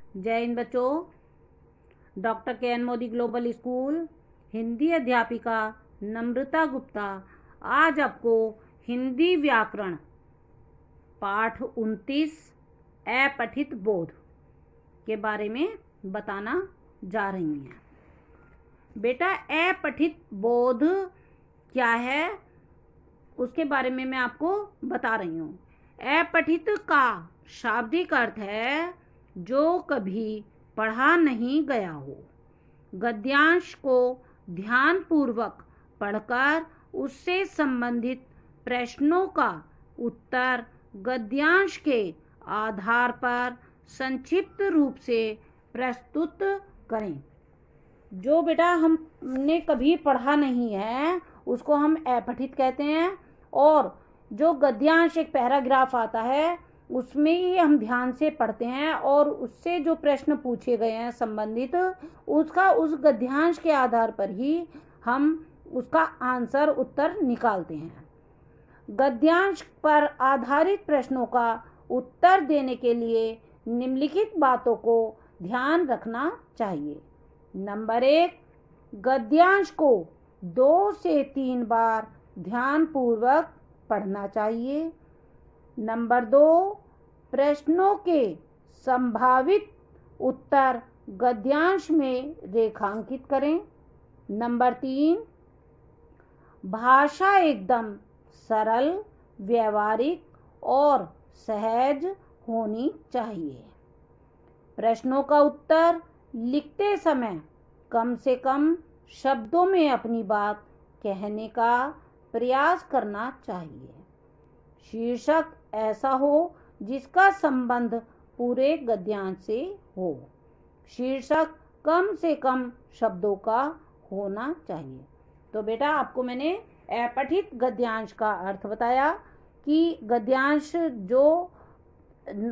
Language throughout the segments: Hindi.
जय हिंद बच्चों। Doctor K. N.. Modi global school Hindi अध्यापिका नम्रता गुप्ता आज आपको हिंदी व्याकरण पाठ 29 अपठित बोध के बारे में बताना जा रही हैं। बेटा, अपठित बोध क्या है उसके बारे में मैं आपको बता रही हूँ। अपठित का शाब्दिक अर्थ है जो कभी पढ़ा नहीं गया हो। गद्यांश को ध्यानपूर्वक पढ़कर उससे संबंधित प्रश्नों का उत्तर गद्यांश के आधार पर संक्षिप्त रूप से प्रस्तुत करें। जो बेटा हमने कभी पढ़ा नहीं है उसको हम अपठित कहते हैं, और जो गद्यांश एक पैराग्राफ आता है उसमें ही हम ध्यान से पढ़ते हैं और उससे जो प्रश्न पूछे गए हैं संबंधित उसका उस गद्यांश के आधार पर ही हम उसका आंसर उत्तर निकालते हैं। गद्यांश पर आधारित प्रश्नों का उत्तर देने के लिए निम्नलिखित बातों को ध्यान रखना चाहिए। नंबर 1, गद्यांश को 2 से 3 बार ध्यानपूर्वक पढ़ना चाहिए। नंबर 2, प्रश्नों के संभावित उत्तर गद्यांश में रेखांकित करें। नंबर 3, भाषा एकदम सरल, व्यवहारिक और सहज होनी चाहिए। प्रश्नों का उत्तर लिखते समय कम से कम शब्दों में अपनी बात कहने का प्रयास करना चाहिए। शीर्षक ऐसा हो जिसका संबंध पूरे गद्यांश से हो। शीर्षक कम से कम शब्दों का होना चाहिए। तो बेटा, आपको मैंने अपठित गद्यांश का अर्थ बताया कि गद्यांश जो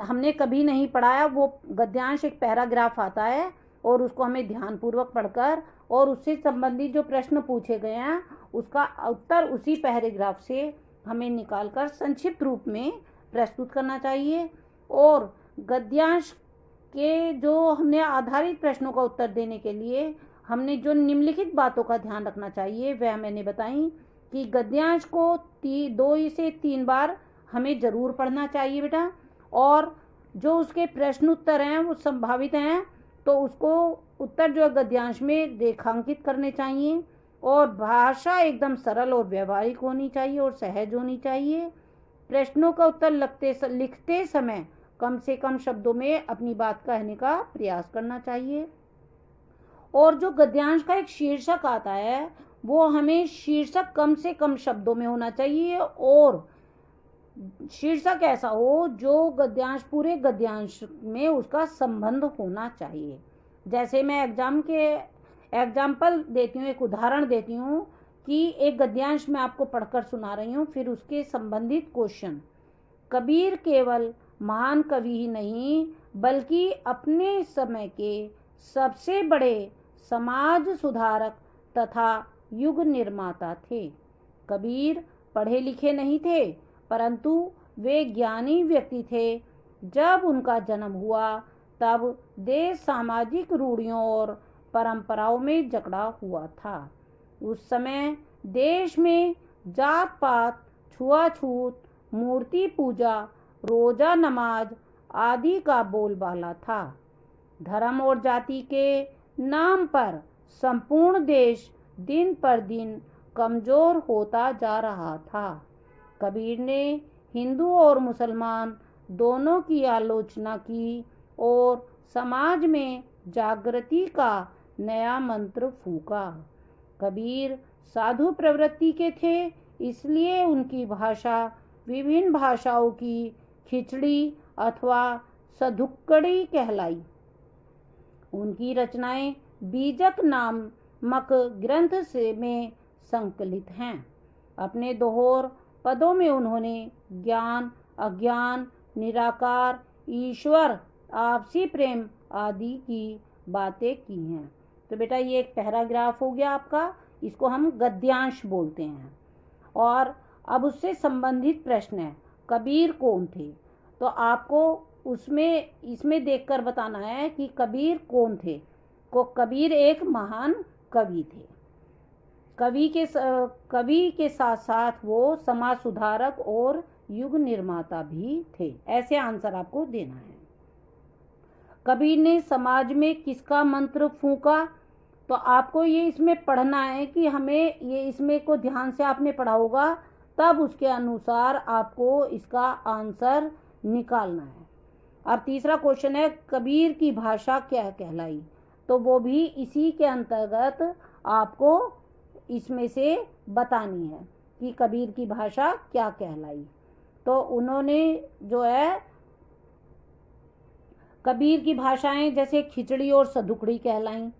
हमने कभी नहीं पढ़ाया, वो गद्यांश एक पैराग्राफ आता है और उसको हमें ध्यानपूर्वक पढ़कर और उससे संबंधित जो प्रश्न पूछे गए हैं उसका उत्तर उसी पैराग्राफ से हमें निकालकर संक्षिप्त रूप में प्रस्तुत करना चाहिए। और गद्यांश के जो हमने आधारित प्रश्नों का उत्तर देने के लिए हमने जो निम्नलिखित बातों का ध्यान रखना चाहिए वह मैंने बताई कि गद्यांश को 2 से 3 बार हमें ज़रूर पढ़ना चाहिए बेटा, और जो उसके प्रश्न उत्तर हैं वो संभावित हैं तो उसको उत्तर जो गद्यांश में रेखांकित करने चाहिए, और भाषा एकदम सरल और व्यवहारिक होनी चाहिए और सहज होनी चाहिए। प्रश्नों का उत्तर लिखते समय कम से कम शब्दों में अपनी बात कहने का प्रयास करना चाहिए। और जो गद्यांश का एक शीर्षक आता है वो हमें शीर्षक कम से कम शब्दों में होना चाहिए, और शीर्षक ऐसा हो जो गद्यांश पूरे गद्यांश में उसका संबंध होना चाहिए। जैसे मैं एग्जाम्पल देती हूँ, एक उदाहरण देती हूँ कि एक गद्यांश मैं आपको पढ़कर सुना रही हूँ, फिर उसके संबंधित क्वेश्चन। कबीर केवल महान कवि ही नहीं बल्कि अपने समय के सबसे बड़े समाज सुधारक तथा युग निर्माता थे। कबीर पढ़े लिखे नहीं थे परंतु वे ज्ञानी व्यक्ति थे। जब उनका जन्म हुआ तब देश सामाजिक रूढ़ियों और परंपराओं में जकड़ा हुआ था। उस समय देश में जात पात, छुआछूत, मूर्ति पूजा, रोजा नमाज आदि का बोलबाला था। धर्म और जाति के नाम पर संपूर्ण देश दिन पर दिन कमजोर होता जा रहा था। कबीर ने हिंदू और मुसलमान दोनों की आलोचना की और समाज में जागृति का नया मंत्र फूंका। कबीर साधु प्रवृत्ति के थे, इसलिए उनकी भाषा विभिन्न भाषाओं की खिचड़ी अथवा सधुक्कड़ी कहलाई। उनकी रचनाएं बीजक नामक ग्रंथ से में संकलित हैं। अपने दोहोर पदों में उन्होंने ज्ञान, अज्ञान, निराकार, ईश्वर, आपसी प्रेम आदि की बातें की हैं। तो बेटा, ये एक पैराग्राफ हो गया आपका, इसको हम गद्यांश बोलते हैं। और अब उससे संबंधित प्रश्न है, कबीर कौन थे? तो आपको उसमें इसमें देखकर बताना है कि कबीर कौन थे। कबीर एक महान कवि थे। कवि के साथ साथ वो समाज सुधारक और युग निर्माता भी थे। ऐसे आंसर आपको देना है। कबीर ने समाज में किसका मंत्र फूंका? तो आपको ये इसमें पढ़ना है कि हमें ये इसमें को ध्यान से आपने पढ़ा होगा, तब उसके अनुसार आपको इसका आंसर निकालना है। अब तीसरा क्वेश्चन है, कबीर की भाषा क्या कहलाई? तो वो भी इसी के अंतर्गत आपको इसमें से बतानी है कि कबीर की भाषा क्या कहलाई। तो उन्होंने जो है कबीर की भाषाएं जैसे खिचड़ी और सदुकड़ी कहलाई,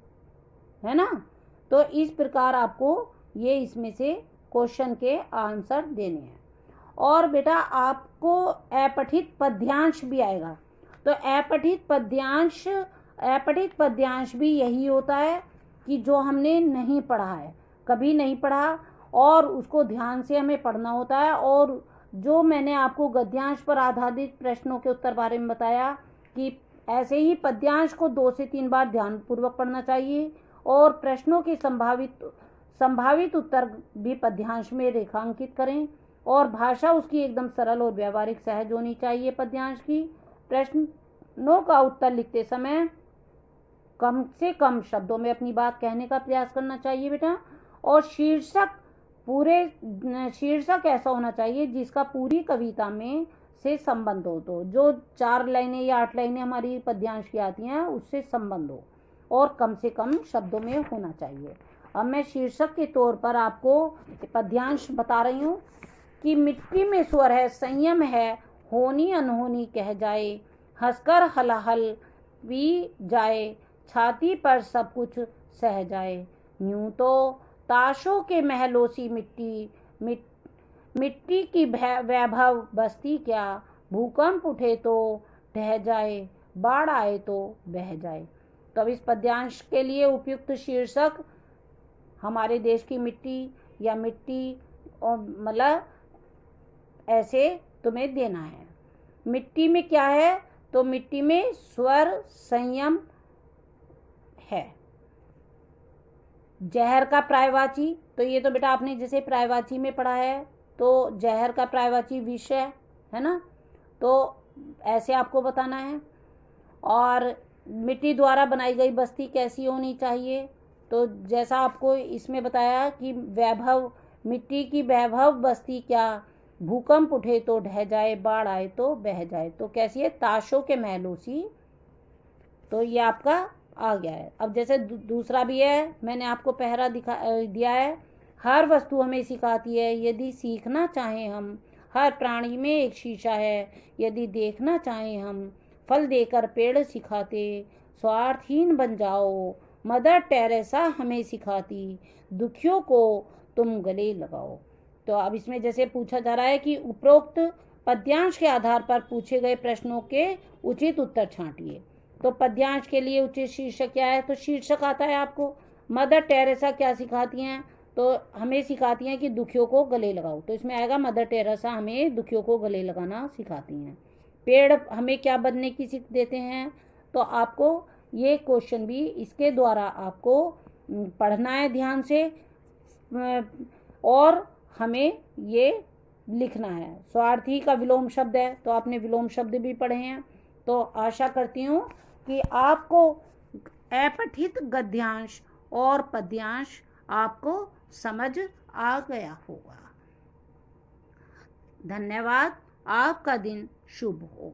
है ना। तो इस प्रकार आपको ये इसमें से क्वेश्चन के आंसर देने हैं। और बेटा आपको अपठित पद्यांश भी आएगा। तो अपठित पद्यांश भी यही होता है कि जो हमने नहीं पढ़ा है, कभी नहीं पढ़ा, और उसको ध्यान से हमें पढ़ना होता है। और जो मैंने आपको गद्यांश पर आधारित प्रश्नों के उत्तर बारे में बताया कि ऐसे ही पद्यांश को 2 से 3 बार ध्यानपूर्वक पढ़ना चाहिए, और प्रश्नों के संभावित उत्तर भी पद्यांश में रेखांकित करें, और भाषा उसकी एकदम सरल और व्यवहारिक सहज होनी चाहिए पद्यांश की। प्रश्नों का उत्तर लिखते समय कम से कम शब्दों में अपनी बात कहने का प्रयास करना चाहिए बेटा। और शीर्षक ऐसा होना चाहिए जिसका पूरी कविता में से संबंध हो। तो जो 4 लाइनें या 8 लाइनें हमारी पद्यांश की आती हैं उससे संबंध हो, और कम से कम शब्दों में होना चाहिए। अब मैं शीर्षक के तौर पर आपको पद्यांश बता रही हूँ कि मिट्टी में स्वर है, संयम है, होनी अनहोनी कह जाए, हंसकर हलाहल पी जाए, छाती पर सब कुछ सह जाए, यूं तो ताशों के महलों सी मिट्टी की वैभव बस्ती क्या, भूकंप उठे तो ढह जाए, बाढ़ आए तो बह जाए। तो अब इस पद्यांश के लिए उपयुक्त शीर्षक हमारे देश की मिट्टी या मिट्टी, और मतलब ऐसे तुम्हें देना है। मिट्टी में क्या है? तो मिट्टी में स्वर संयम है। जहर का पर्यायवाची, तो ये तो बेटा आपने जैसे पर्यायवाची में पढ़ा है, तो जहर का पर्यायवाची विष है ना। तो ऐसे आपको बताना है। और मिट्टी द्वारा बनाई गई बस्ती कैसी होनी चाहिए? तो जैसा आपको इसमें बताया कि वैभव, मिट्टी की वैभव बस्ती क्या, भूकंप उठे तो ढह जाए, बाढ़ आए तो बह जाए। तो कैसी है? ताशों के महलों सी। तो ये आपका आ गया है। अब जैसे दूसरा भी है, मैंने आपको पहरा दिया है, हर वस्तु हमें सिखाती है, यदि सीखना चाहें हम, हर प्राणी में एक शीशा है, यदि देखना चाहें हम, फल देकर पेड़ सिखाते, स्वार्थहीन बन जाओ, मदर टेरेसा हमें सिखाती, दुखियों को तुम गले लगाओ। तो अब इसमें जैसे पूछा जा रहा है कि उपरोक्त पद्यांश के आधार पर पूछे गए प्रश्नों के उचित उत्तर छांटिए। तो पद्यांश के लिए उचित शीर्षक क्या है? तो शीर्षक आता है आपको, मदर टेरेसा क्या सिखाती हैं? तो हमें सिखाती हैं कि दुखियों को गले लगाओ। तो इसमें आएगा मदर टेरेसा हमें दुखियों को गले लगाना सिखाती हैं। पेड़ हमें क्या बनने की सीख देते हैं? तो आपको ये क्वेश्चन भी इसके द्वारा आपको पढ़ना है ध्यान से, और हमें ये लिखना है। स्वार्थी का विलोम शब्द है, तो आपने विलोम शब्द भी पढ़े हैं। तो आशा करती हूँ कि आपको अपठित गद्यांश और पद्यांश आपको समझ आ गया होगा। धन्यवाद। आपका दिन शुभ हो।